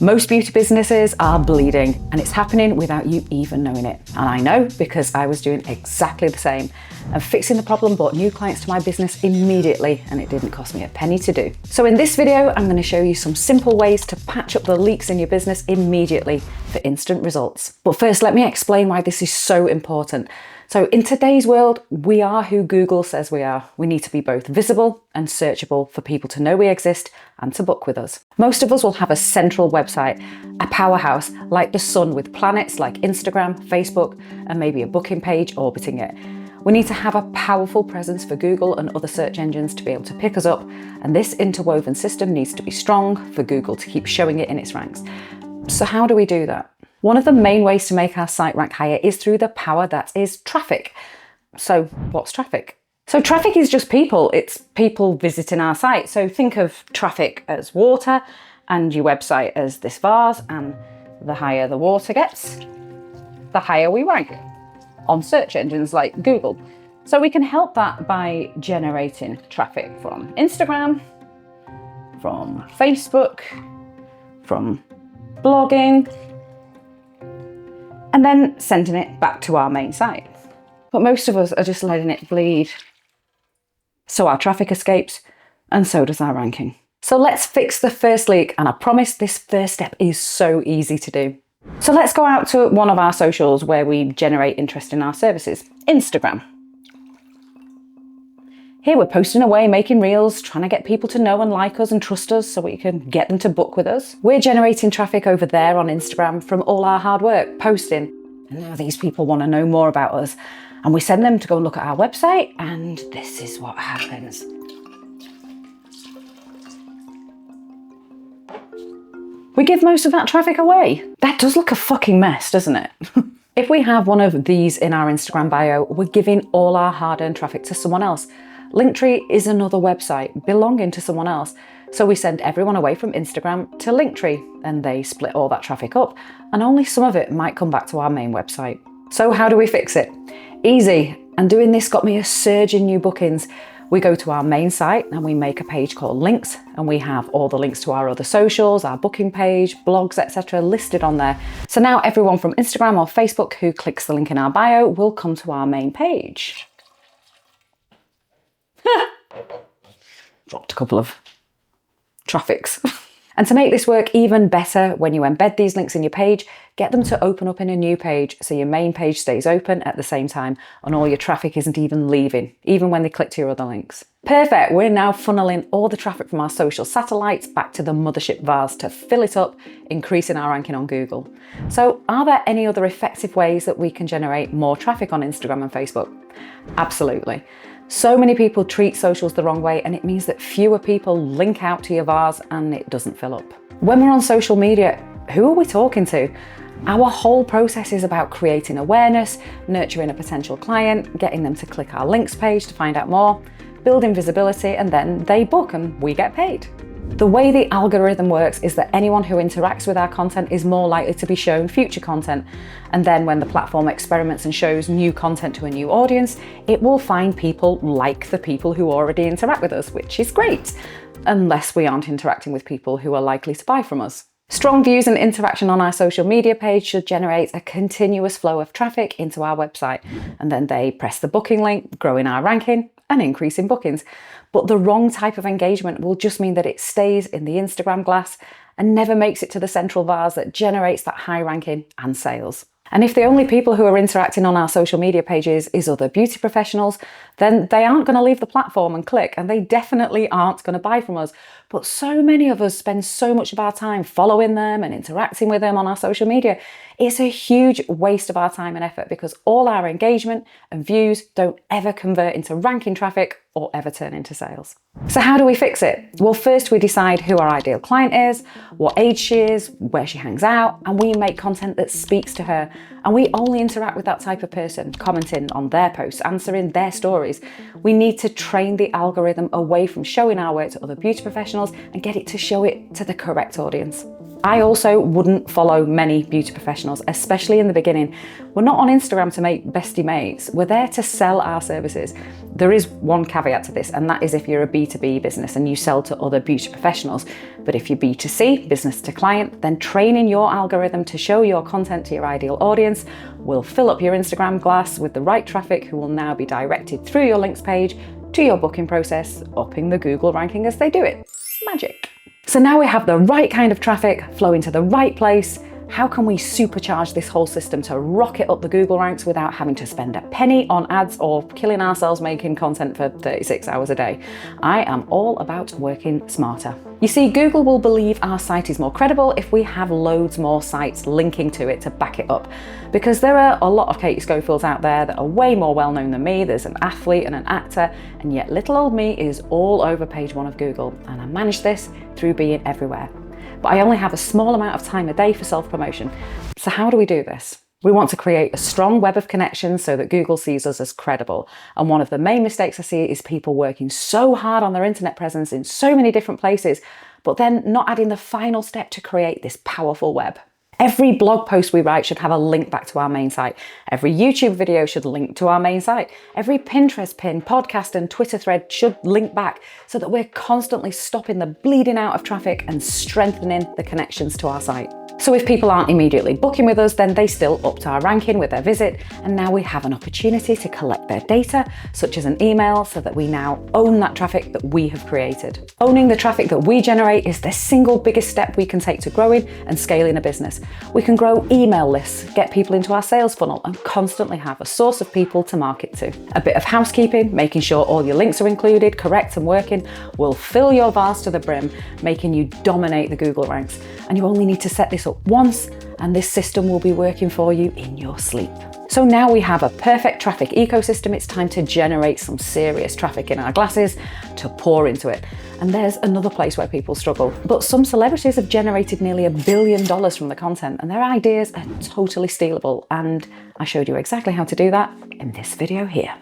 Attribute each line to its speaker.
Speaker 1: Most beauty businesses are bleeding, and it's happening without you even knowing it. And I know because I was doing exactly the same. And fixing the problem brought new clients to my business immediately, and it didn't cost me a penny to do. So in this video, I'm going to show you some simple ways to patch up the leaks in your business immediately for instant results. But first, let me explain why this is so important. So in today's world, we are who Google says we are. We need to be both visible and searchable for people to know we exist and to book with us. Most of us will have a central website, a powerhouse like the sun with planets like Instagram, Facebook, and maybe a booking page orbiting it. We need to have a powerful presence for Google and other search engines to be able to pick us up, and this interwoven system needs to be strong for Google to keep showing it in its ranks. So how do we do that? One of the main ways to make our site rank higher is through the power that is traffic. So what's traffic? So traffic is just people. It's people visiting our site. So think of traffic as water and your website as this vase, and the higher the water gets, the higher we rank on search engines like Google. So we can help that by generating traffic from Instagram, from Facebook, from blogging, and then sending it back to our main site. But most of us are just letting it bleed. So our traffic escapes, and so does our ranking. So let's fix the first leak, and I promise this first step is so easy to do. So let's go out to one of our socials where we generate interest in our services, Instagram. Here we're posting away, making reels, trying to get people to know and like us and trust us so we can get them to book with us. We're generating traffic over there on Instagram from all our hard work, posting. And now these people want to know more about us. And we send them to go and look at our website, and this is what happens. We give most of that traffic away. That does look a fucking mess, doesn't it? If we have one of these in our Instagram bio, we're giving all our hard-earned traffic to someone else. Linktree is another website belonging to someone else. So we send everyone away from Instagram to Linktree, and they split all that traffic up, and only some of it might come back to our main website. So how do we fix it? Easy. And doing this got me a surge in new bookings. We go to our main site and we make a page called links, and we have all the links to our other socials, our booking page, blogs, etc. listed on there. So now everyone from Instagram or Facebook who clicks the link in our bio will come to our main page. Dropped a couple of traffics. And to make this work even better, when you embed these links in your page, get them to open up in a new page so your main page stays open at the same time and all your traffic isn't even leaving, even when they click to your other links. Perfect, we're now funneling all the traffic from our social satellites back to the mothership vase to fill it up, increasing our ranking on Google. So are there any other effective ways that we can generate more traffic on Instagram and Facebook? Absolutely. So many people treat socials the wrong way, and it means that fewer people link out to your vase and it doesn't fill up. When we're on social media, who are we talking to? Our whole process is about creating awareness, nurturing a potential client, getting them to click our links page to find out more, building visibility, and then they book and we get paid. The way the algorithm works is that anyone who interacts with our content is more likely to be shown future content. And then when the platform experiments and shows new content to a new audience, it will find people like the people who already interact with us, which is great, unless we aren't interacting with people who are likely to buy from us. Strong views and interaction on our social media page should generate a continuous flow of traffic into our website, and then they press the booking link, growing our ranking and increasing bookings. But the wrong type of engagement will just mean that it stays in the Instagram glass and never makes it to the central vase that generates that high ranking and sales. And if the only people who are interacting on our social media pages is other beauty professionals, then they aren't going to leave the platform and click, and they definitely aren't going to buy from us. But so many of us spend so much of our time following them and interacting with them on our social media. It's a huge waste of our time and effort because all our engagement and views don't ever convert into ranking traffic or ever turn into sales. So how do we fix it? Well, first we decide who our ideal client is, what age she is, where she hangs out, and we make content that speaks to her. And we only interact with that type of person, commenting on their posts, answering their stories. We need to train the algorithm away from showing our work to other beauty professionals and get it to show it to the correct audience. I also wouldn't follow many beauty professionals, especially in the beginning. We're not on Instagram to make bestie mates. We're there to sell our services. There is one caveat to this, and that is if you're a B2B business and you sell to other beauty professionals. But if you're B2C, business to client, then training your algorithm to show your content to your ideal audience will fill up your Instagram glass with the right traffic who will now be directed through your links page to your booking process, upping the Google ranking as they do it. Magic. So now we have the right kind of traffic flowing to the right place. How can we supercharge this whole system to rocket up the Google ranks without having to spend a penny on ads or killing ourselves making content for 36 hours a day? I am all about working smarter. You see, Google will believe our site is more credible if we have loads more sites linking to it to back it up. Because there are a lot of Katie Schofields out there that are way more well-known than me. There's an athlete and an actor, and yet little old me is all over page 1 of Google. And I manage this through being everywhere. But I only have a small amount of time a day for self-promotion. So how do we do this? We want to create a strong web of connections so that Google sees us as credible. And one of the main mistakes I see is people working so hard on their internet presence in so many different places, but then not adding the final step to create this powerful web. Every blog post we write should have a link back to our main site. Every YouTube video should link to our main site. Every Pinterest pin, podcast and Twitter thread should link back so that we're constantly stopping the bleeding out of traffic and strengthening the connections to our site. So if people aren't immediately booking with us, then they still upped our ranking with their visit, and now we have an opportunity to collect their data, such as an email, so that we now own that traffic that we have created. Owning the traffic that we generate is the single biggest step we can take to growing and scaling a business. We can grow email lists, get people into our sales funnel, and constantly have a source of people to market to. A bit of housekeeping, making sure all your links are included, correct and working, will fill your vase to the brim, making you dominate the Google ranks. And you only need to set this up once, and this system will be working for you in your sleep. So now we have a perfect traffic ecosystem. It's time to generate some serious traffic in our glasses to pour into it. And there's another place where people struggle. But some celebrities have generated nearly $1 billion from the content, and their ideas are totally stealable. And I showed you exactly how to do that in this video here.